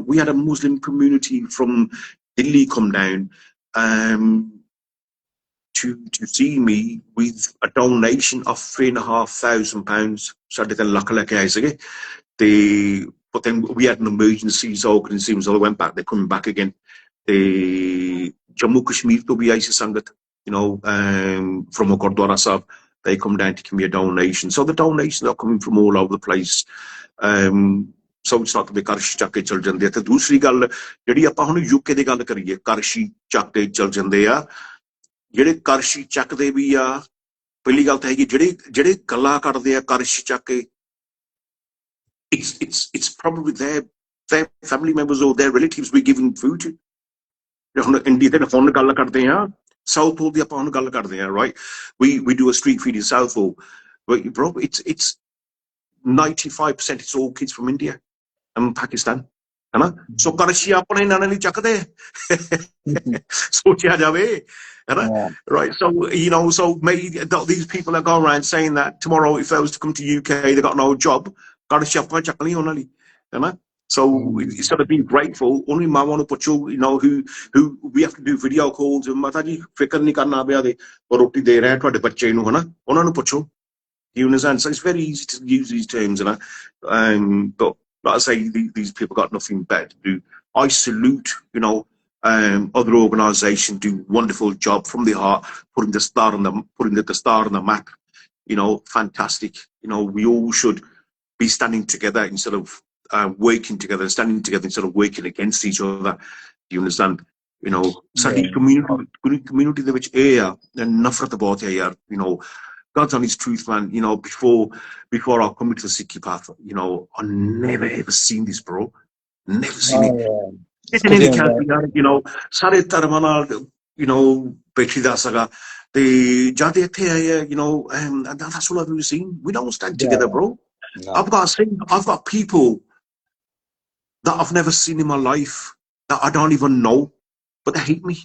We had a Muslim community from Delhi come down to see me with a donation of £3,500. ਸਾਡੇ ਤਾਂ ਲੱਖ ਲੈ ਕੇ ਆਏ ਸੀਗੇ ਤੇ, but then we had an emergency, so it seems they went back, they're coming back again. ਤੇ Jammu Kashmir ਤੋਂ ਵੀ ਆਈ ਸੀ ਸੰਗਤ, you know, from Gurdwara Sahib. They come down to give me a donation. So the donations are coming from all over the place. So it's not ਕਿ ਕਰਸ਼ੀ ਚੱਕ ਕੇ ਚਲ ਜਾਂਦੇ ਆ। ਤੇ ਦੂਸਰੀ ਗੱਲ ਜਿਹੜੀ ਆਪਾਂ ਹੁਣ UK ਦੀ ਗੱਲ ਕਰੀਏ, ਕਰਸ਼ੀ ਚੱਕ ਕੇ ਚਲ ਜਾਂਦੇ ਆ, ਜਿਹੜੇ ਕਰਸ਼ੀ ਚੱਕਦੇ ਵੀ ਆ, ਪਹਿਲੀ ਗੱਲ ਤਾਂ ਹੈਗੀ ਜਿਹੜੇ ਗੱਲਾਂ ਕਰਦੇ ਆ ਕਰਸ਼ੀ ਚੱਕ ਕੇ, it's probably their family members or their relatives we giving food to. ਹੁਣ ਇੰਡੀਆ ਦੇ ਹੁਣ ਗੱਲ ਕਰਦੇ ਆ, South Pole ਦੀ ਆਪਾਂ ਹੁਣ ਗੱਲ ਕਰਦੇ ਆ, right? We do a street feed in South Pole, but bro, it's 95% it's all kids from India and Pakistan, है ना? So ਕਰਸ਼ੀ ਆਪਣੇ ਨਾਲ ਨਹੀਂ ਚੱਕਦੇ, ਸੋਚਿਆ ਜਾਵੇ, है ना? Right? So you know, so maybe these people that go around saying that tomorrow if they was to come to UK they got no job, ਕਰਸ਼ੀ ਆਪਾਂ ਚੱਕ ਲਈ ਉਹਨਾਂ ਲਈ, है ना? So instead of being grateful, only my want to put you know, who we have to do video calls and mata ji fikr nahi karna piya de roti de rahe ਤੁਹਾਡੇ ਬੱਚੇ ਨੂੰ, है ना? ਉਹਨਾਂ ਨੂੰ ਪੁੱਛੋ, you understand? So it's very easy to use these terms, you know. But like I say, these people got nothing better to do. I salute, you know, other organisations do wonderful job from the heart, putting the star on the map, you know, fantastic. You know, we all should be standing together instead of working together, standing together instead of working against each other. Do you understand? You know, ਸਾਡੀ community ਦੇ ਵਿੱਚ ਇਹ ਆ ਨਫ਼ਰਤ ਬਹੁਤ ਹੈ ਯਾਰ, you know. God's honest truth, man. You know, before I come into the Sikhi path, you know, I never ever seen this, bro. Never seen it. In any country, you know, sare dharmana, you know, betri da saga. The jade the you know, and that's all I've ever seen. We don't stand together, bro. No. I've got people that I've never seen in my life that I don't even know, but they hate me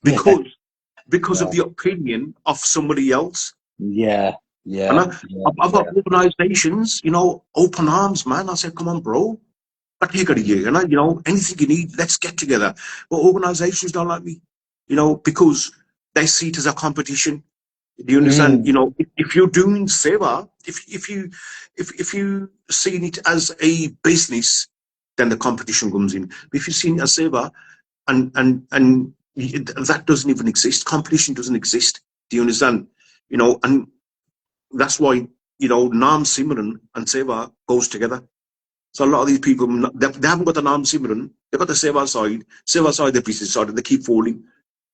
because of the opinion of somebody else. Yeah. I've got organisations, you know, open arms, man. I said, come on, bro. You know, anything you need, let's get together. But organisations don't like me, you know, because they see it as a competition. Do you understand? You know, if you're doing seva, if you seeing it as a business, then the competition comes in. But if you're seeing it as seva, and that doesn't even exist. Competition doesn't exist. Do you understand? You know, and that's why, you know, Naam Simran and Seva goes together. So a lot of these people, they haven't got the Naam Simran, they've got the Seva side, the business side, and they keep falling.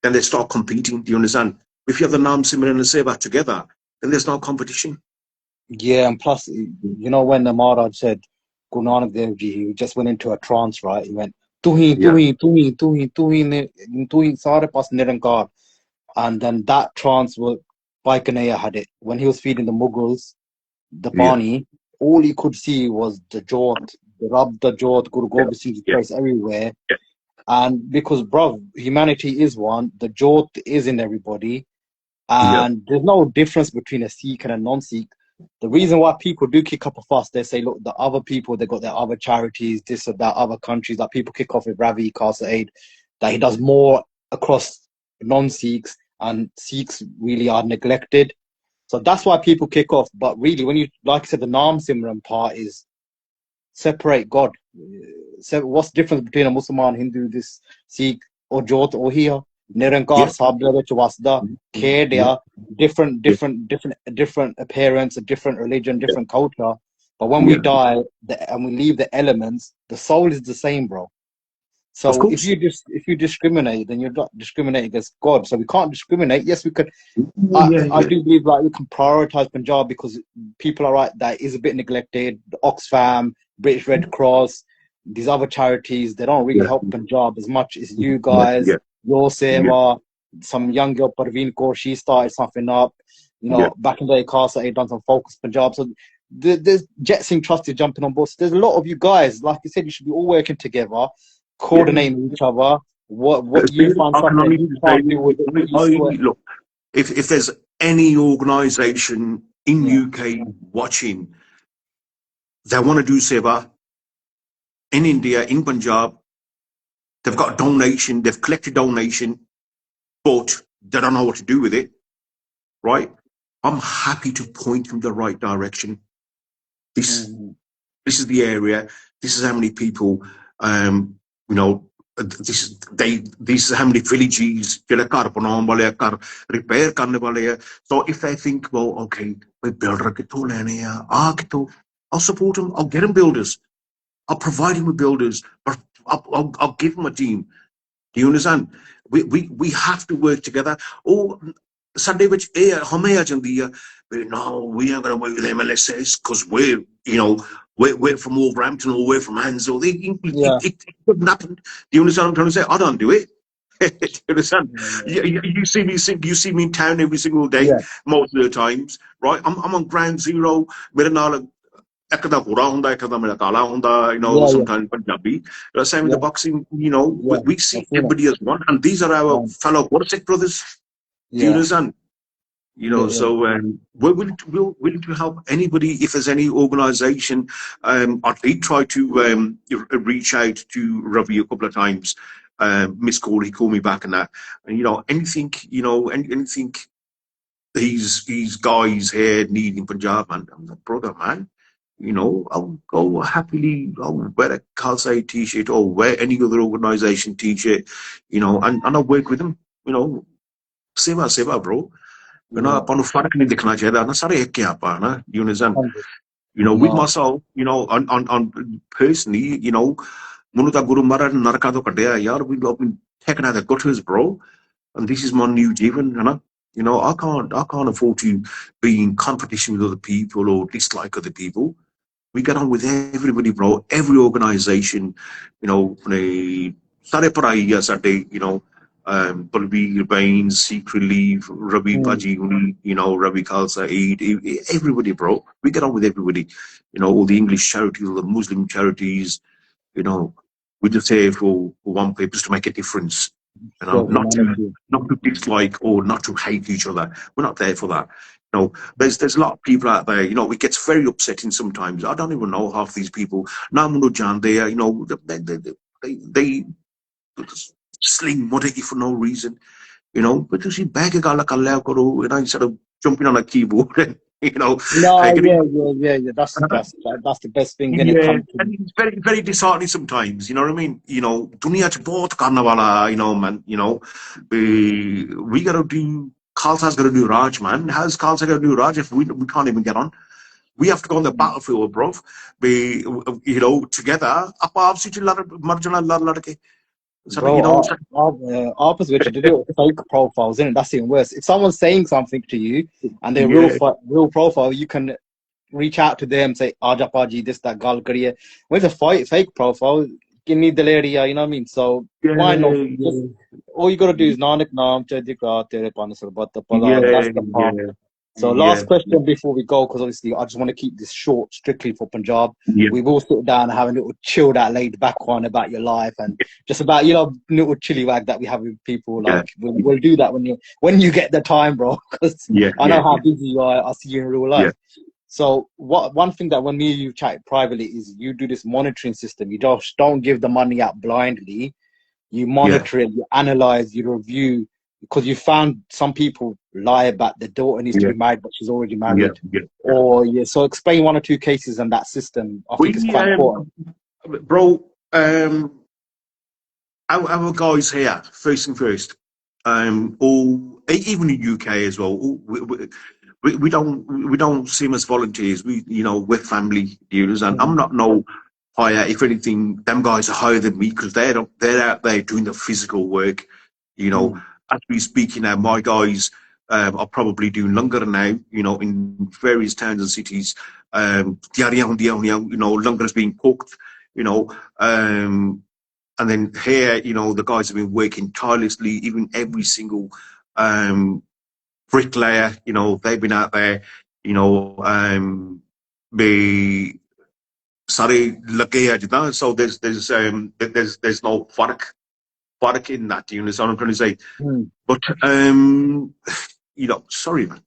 Then they start competing. Do you understand? If you have the Naam Simran and the Seva together, then there's no competition. Yeah, and plus, you know, when the Maharaj said, Guru Nanak Dev Ji, he just went into a trance, right? He went, Tuhi, sare pas nirankar. And then that trance was, Bhai Kanhaiya had it. When he was feeding the Mughals, the Bani, all he could see was the Jot, the Rab, the Jot, Guru Gobind Singh's place everywhere. And because, bro, humanity is one, the Jot is in everybody. And there's no difference between a Sikh and a non-Sikh. The reason why people do kick up a fuss, they say, look, the other people, they got their other charities, this or that, other countries, that people kick off with Ravi, Casa Aid, that he does more across non-Sikhs. And Sikhs really are neglected. So that's why people kick off. But really, when you, like I said, the Naam Simran part is separate God. So what's the difference between a Muslim, Hindu, this Sikh? or Jot or here. Nirankar Yeah, Sahab de vich wasda, khed yeah, ya, different appearance, a different religion, yeah, different culture. But when we yeah. die and we leave the elements, the soul is the same, bro. Of So course. if you discriminate, then you're not discriminating against God. So we can't discriminate. Yes, we could. Yeah, I yeah, do believe like we can prioritize Punjab because people are right that is a bit neglected. The Oxfam, British Red Cross, these other charities, they don't really yeah, help Punjab as much as you yeah, guys. yeah, Your yeah, Seva, some young girl Parveen Kaur, she started something up. You yeah, know, back in the day, Casa done some focus Punjab. So there's Jet Singh Trust is jumping on board. So there's a lot of you guys. Like you said, you should be all working together, yeah. coordinating with each other. What you Bill, find I can something honestly you say, can't deal with it, you swear. look, if there's any organisation in Yeah, UK watching, they want to do seva in India, in Punjab, they've got a donation, they've collected donation, but they don't know what to do with it, right? I'm happy to point them the right direction. This mm, this is the area. This is how many people. You know, this is how many villages ਜਿਹੜੇ ਘਰ ਬਣਾਉਣ ਵਾਲੇ ਆ, ਘਰ repair ਕਰਨ ਵਾਲੇ ਆ. So if they think, well, okay, we builder ਕਿੱਥੋਂ ਲੈਣੇ ਆ ਕਿੱਥੋਂ, I'll support them. I'll get them builders. I'll provide them with builders. But I'll give them a team. Do you understand? We have to work together. Oh, Sunday, which no, we are going to work with mlss because we're from Wolverhampton or we're from Hansel. yeah, It couldn't happen. Do you understand what I'm trying to say? I don't do it. Do you understand? yeah, You see me sing, you see me in town every single day, yeah, most of the times, right? I'm on ground zero. ਇੱਕ ਦਾ ਗੋਰਾ ਹੁੰਦਾ, ਇੱਕ ਦਾ ਮੇਰਾ ਕਾਲਾ ਹੁੰਦਾ, yeah, yeah, sometimes Punjabi. Same with the yeah, boxing, yeah. we see I've seen it. everybody as one, and these are our fellow Waterstick brothers. Do you Yeah, understand? yeah, yeah, So we're willing to help anybody if there's any organisation. I did try to reach out to Ravi a couple of times. Miss call, he called me back and that, and anything, anything these guys here need in Punjab, man. I'm like, brother, man. I'll go happily. I'll wear a Khalsa t-shirt or wear any other organisation t-shirt, and I'll work with them. Seva, bro. yeah. ਆਪਾਂ ਨੂੰ ਫਰਕ ਨਹੀਂ ਦਿਖਣਾ ਚਾਹੀਦਾ ਨਾ ਸਾਰੇ ਇੱਕ ਆਪਾਂ ਹਨਾ you understand 100. with No. myself on personally ਮੈਨੂੰ ਤਾਂ ਗੁਰੂ ਮਹਾਰਾਜ ਨੇ ਨਰਕਾਂ ਤੋਂ ਕੱਢਿਆ ਯਾਰ we have been taken out of the gutters bro and this is my new jivan I can't afford to be in competition with other people or dislike other people. We get on with everybody, bro. Every organization, ਸਾਰੇ ਭਰਾਈ ਆ ਸਾਡੇ, Balbir Bain, Secret Leave, Rabi Mm, Paji, Rabi Khalsa Eid, everybody, bro. We get on with everybody. All the English charities, all the Muslim charities, we're just here for one purpose, to make a difference. sure, Not to humanity. dislike or not to hate each other. We're not there for that. There's a lot of people out there. It gets very upsetting sometimes. I don't even know half these people. Namuno Jan, they sling mud at you for no reason. But you see, bag a gala karo, instead of jumping on a keyboard and No, taking it. yeah. That's the best thing when it Yeah, comes to. and it's very, very disheartening sometimes. You know what I mean? Dunia ch bahut karne wala, man. We gotta do. Khalsa's gotta do Raj, man. How's Khalsa gotta do Raj if we can't even get on? We have to go on the battlefield, bro. Together. Apa aapsi ch marjana ladke. Bro, opposite which they do fake profiles, isn't it? That's even worse. If someone's saying something to you and they're Yeah, real profile, you can reach out to them, say, Aja Paji, this, that, gal kariye. When it's a fake profile, give me the area, you know what I mean? So why not? Just, all you gotta do is Nanak Naam Chadika Tere Panasar Batta Pala. That's the part. So last question before we go, because obviously I just want to keep this short, strictly for Punjab. yeah, We will sit down and have a little chilled out, laid back one about your life and just about little chilly wag that we have with people. yeah, Like we'll do that when you get the time, bro. Because yeah, I know yeah, how busy you are. I see you in real yeah, life. So one thing that when me and you chat privately is you do this monitoring system. You just don't give the money out blindly. You yeah, monitor it, you analyze, you review, because you found some people lie about the daughter needs to yeah, be married, but she's already yeah, married. yeah. Or so explain one or two cases in that system. I think it's We, quite important. bro, our guys here, first and first, all even in the UK as well, we don't see them as volunteers. We're family units, and I'm not no higher. If anything, them guys are higher than me because they're out there doing the physical work. As we speak now, my guys are probably doing longer now. In various towns and cities, longer is being cooked. And then here, the guys have been working tirelessly, even every single bricklayer, they've been out there, they sorry lage so there's no fark in that, you know what I'm trying to say. But sorry man.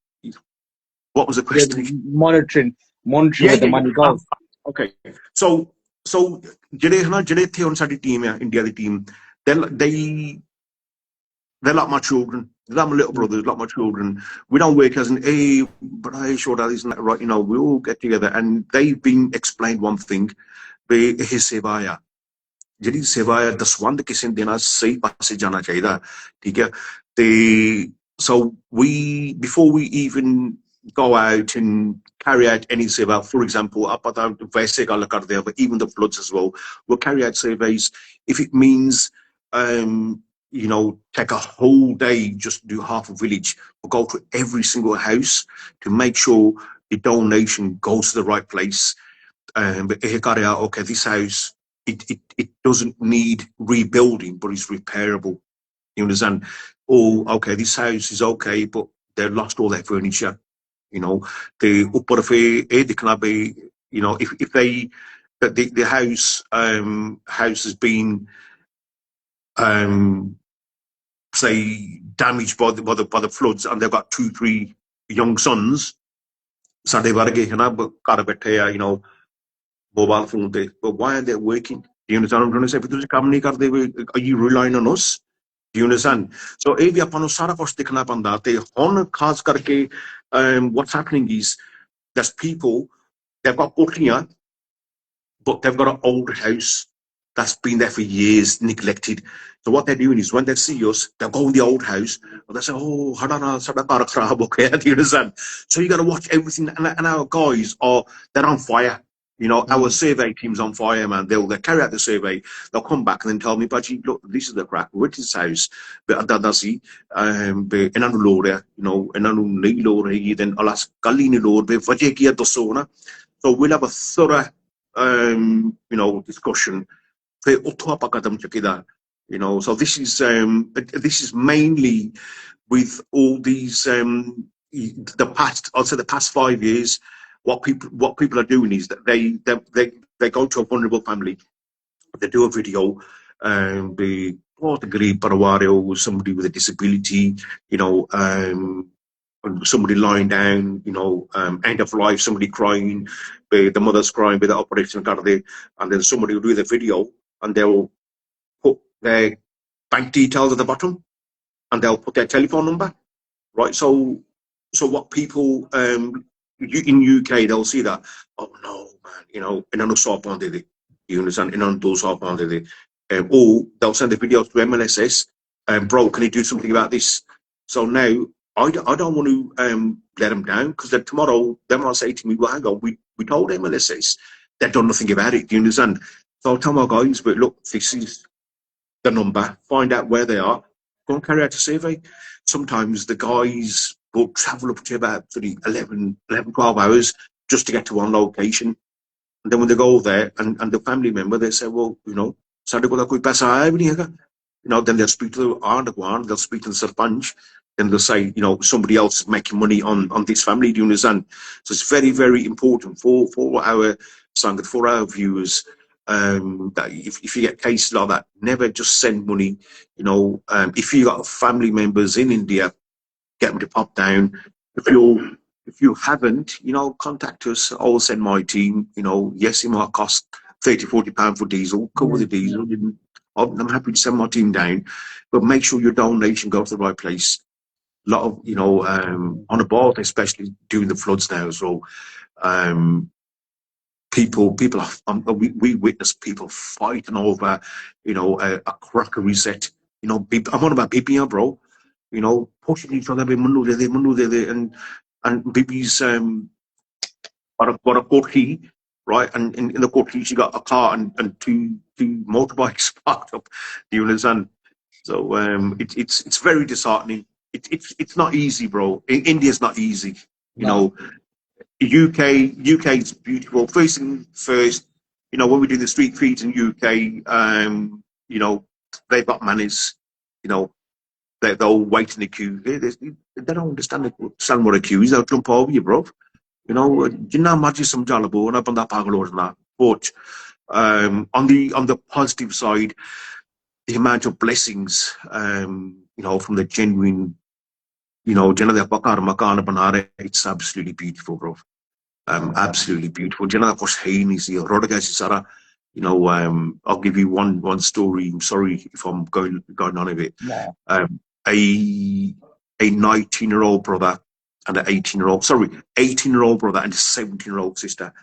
What was the question? Monitoring where the money goes. Okay. So ਜਿਹੜੇ ਥੇ ਹੁਣ ਸਾਡੀ team ਹੈ India the team they're like my children. They're like my little brothers, like my children. We don't work as an, hey, but I sure that isn't that right. We all get together, and they've been explained one thing. His sevaya. ਜਿਹੜੀ ਸੇਵਾ ਹੈ ਦਸਵੰਧ ਕਿਸੇ ਨੂੰ ਦੇਣਾ ਸਹੀ ਪਾਸੇ ਜਾਣਾ ਚਾਹੀਦਾ ਠੀਕ ਹੈ ਤੇ so before we even go out and carry out any seva, for example ਆਪਾਂ ਤਾਂ ਵੈਸੇ ਗੱਲ ਕਰਦੇ ਹਾਂ but even the floods as well, we'll carry out surveys if it means take a whole day just do half a village. We'll go to every single house to make sure the donation goes to the right place. But okay, this house it doesn't need rebuilding, but it's repairable. You understand? Oh, okay, this house is okay, but they've lost all their furniture. The if the house has been say damaged by the floods, and they've got 2-3 young sons. ਸਾਡੇ ਵਰਗੇ ਹਨਾ ਘਰ ਬੈਠੇ ਆ mobile phone ਤੇ, but why are they working? Do you understand what I'm trying to say? ਵੀ ਤੁਸੀਂ ਕੰਮ ਨਹੀਂ ਕਰਦੇ, are you relying on us? Do you understand? So ਇਹ ਵੀ ਆਪਾਂ ਨੂੰ ਸਾਰਾ ਕੁਝ ਦੇਖਣਾ ਪੈਂਦਾ ਤੇ ਹੁਣ ਖਾਸ ਕਰਕੇ what's happening is there's people, they've got ਕੋਠੀਆਂ but they've got an old house that's been there for years, neglected. So what they're doing is when they see us, they'll go in the old house and they say, oh, do you understand? So you got to watch everything, and our guys they're on fire. Our survey team's on fire, man. They'll carry out the survey. They'll come back and then tell me, Baji, look, this is the crack. We're at this house. But Dadasi, enanu lore, enanu nei lore, then alas kalini lore, be vajekia dosona. So we'll have a thorough, discussion. So this is mainly with all these the past 5 years. What people are doing is that they go to a vulnerable family, they do a video, somebody with a disability, somebody lying down, end of life, somebody crying, the mother's crying with the operation, and then somebody will do the video and they'll put their bank details at the bottom and they'll put their telephone number, right? So what people in UK, they'll see that, oh no, man, and I saw upon it, you understand, and on those up on it, or they'll send the videos to mlss, bro, can you do something about this? So now I don't want to let them down, because then tomorrow they might say to me, well, hang on, we told mlss, they've done nothing about it, do you understand? So I'll tell my guys, but look, this is the number, find out where they are, go and carry out a survey. Sometimes the guys will travel up to about 11, 12 hours just to get to one location. And then when they go there, and the family member, they say, well, then they'll speak to the Ardaguan, they'll speak to the Sarpanch, then they'll say, somebody else is making money on this family, do you understand? So it's very, very important for our Sangat, for our viewers, that if you get cases like that, never just send money. If you got family members in India, get them to pop down. If you haven't, contact us. I'll send my team. Yes, it might cost £30-40 for diesel, cover the diesel. I'm happy to send my team down, but make sure your donation goes to the right place. A lot of, on a board, especially during the floods now as well. we witnessed people fighting over, a crockery set. I'm on about Bibi, bro. Pushing each other, and Bibi's got a courthy, right? And in the courthy, she got a car and two motorbikes parked up. Do you understand? So it's very disheartening. It's not easy, bro. India's not easy. No. UK is beautiful. First thing first, when we do the street feeds in UK, they've got manners. They'll wait in the queue. They don't understand what a queue is. They'll jump over you, bro. Jinnah marji samjha labo na banda pagal ho jana. But on the positive side, the amount of blessings, from the genuine, Jinnah de bakar makan bana rahe, it's absolutely beautiful, bro. Absolutely beautiful. Jinnah da kuch hai nahi si rodga si sara. I'll give you one story. I'm sorry if I'm going on a bit. No. A 19-year-old brother and an 18-year-old brother and a 17-year-old sister.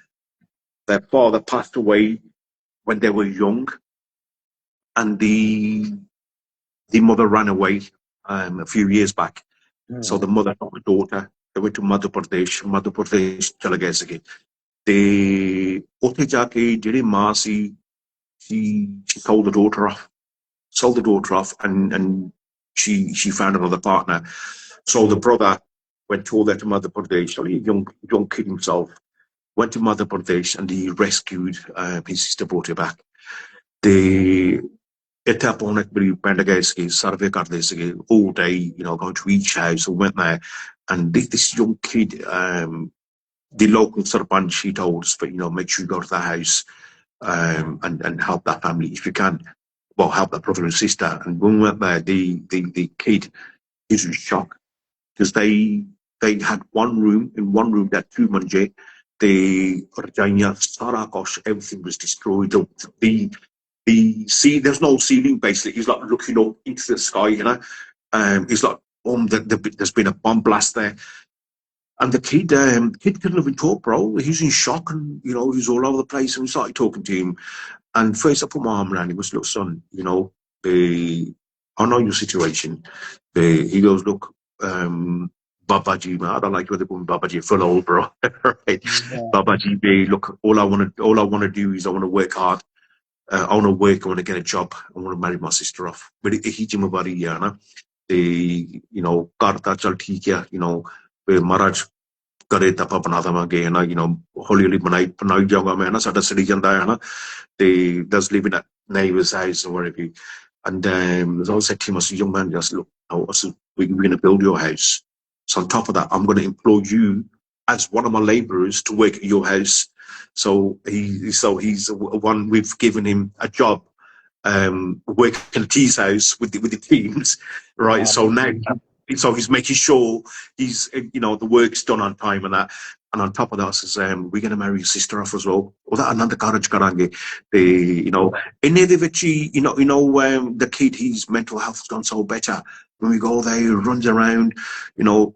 Their father passed away when they were young, and the mother ran away a few years back. So the mother took the daughter. They went to Madhya Pradesh चले गए सके. They ਉੱਥੇ ਜਾ ਕੇ ਜਿਹੜੀ ਮਾਂ ਸੀ, she sold the daughter off, and she found another partner. So the brother went all there to Madhya Pradesh, a young kid himself, went to Madhya Pradesh, and he rescued his sister, brought her back. They ਇੱਥੇ ਆਪਾਂ ਹੁਣ ਇੱਕ ਵਾਰੀ ਪਿੰਡ ਗਏ ਸੀਗੇ, survey ਕਰਦੇ ਸੀਗੇ all day, going to each house. We went there, and this young kid, the local sarpanch, he told us, but make sure you go to the house and help that family if you can. Well, help that brother and sister. And when we went there, the kid, he was in shock because they had one room. In one room, they had two manje. The Rajanya, Sarakosh, everything was destroyed. There's no ceiling basically. He's like looking up into the sky, He's like, there's been a bomb blast there. And the kid couldn't even talk, bro. He was in shock, and he was all over the place. And we started talking to him. And first I put my arm around him. I said, look, son, I know your situation. He goes, look, Babaji, man, I don't like what they call me Babaji, full old, bro. Right? Yeah. Babaji, look, all I want to do is I want to work hard. I want to work. I want to get a job. I want to marry my sister off. But he jimabari yana. Karta chal theek hai, Maharaj kare tapa bana davange, holi banai jaunga main, sada city janda hai, they does live in a neighbor's house or whatever. And as I said to him, I said, young man, just look, we're going to build your house. So on top of that, I'm going to employ you as one of my laborers to work at your house. So he's one, we've given him a job, working at his house with the teams, right? So now, so he's making sure he's, the work's done on time and that. And on top of that, says, we're going to marry your sister off as well. Or that another carriage karange. In the kid, his mental health has gone so better. When we go there, he runs around, but you know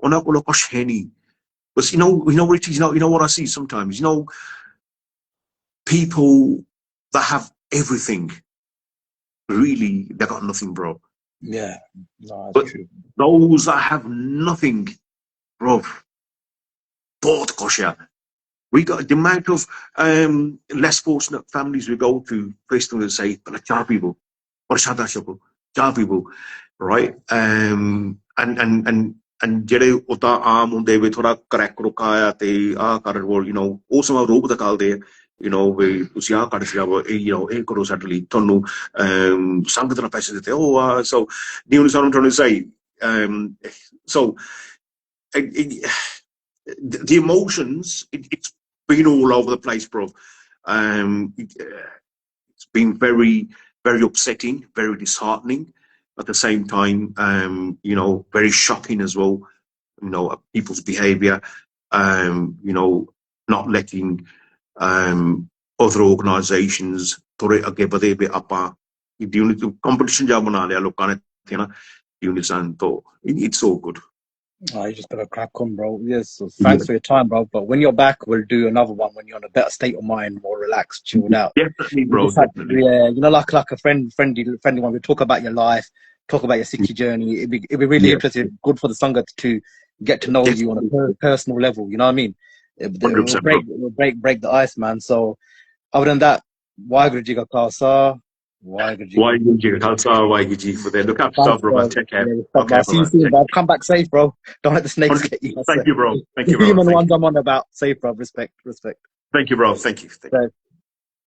what it is, you know what I see sometimes, people that have everything, really, they got nothing, bro. Yeah, no, but true. Those that have nothing, bro, both kosher. We got the amount of less fortunate families we go to. First thing they say, but char people, or char people, right? And jere uta aam hunde we thoda crack rukaya te karan wol, also a robe the kal de, we usia kar siya ek crore sadly tonu sangat paise dete. So you understand what I'm trying to say? So the emotions, it's been all over the place, bro. It's been very, very upsetting, very disheartening. At the same time, very shocking as well. People's behaviour, not letting other organisations competition job it's all good. Oh, you just gotta crack on, bro. Yes, so thanks for your time, bro. But when you're back, we'll do another one when you're in a better state of mind, more relaxed, chilled out. Definitely, We bro. just had, Definitely. yeah, you know, like a friendly one. We talk about your life, talk about your Sikhi journey. It'd be really Yeah. interesting, good for the Sangha to get to know you on a Definitely. personal level. You know what I mean? It will 100%, bro. break the ice, man. So other than that, Waheguru Ji Ka Khalsa, Waheguru Ji Ki Waheguru Ji ka Khalsa, Waheguru Ji ki Fateh. Look after yourself, Thanks, brother. bro. Take care. Yeah, respect, bro. Okay, I'll see you brother. soon, Take bro. Come back safe, bro. Don't let the snakes 100%. get you. I Thank say. you, bro. Thank The you, brother. human Thank ones you. I'm on about. Safe, bro. Respect. Thank you, bro. Thank you. Thank you. So,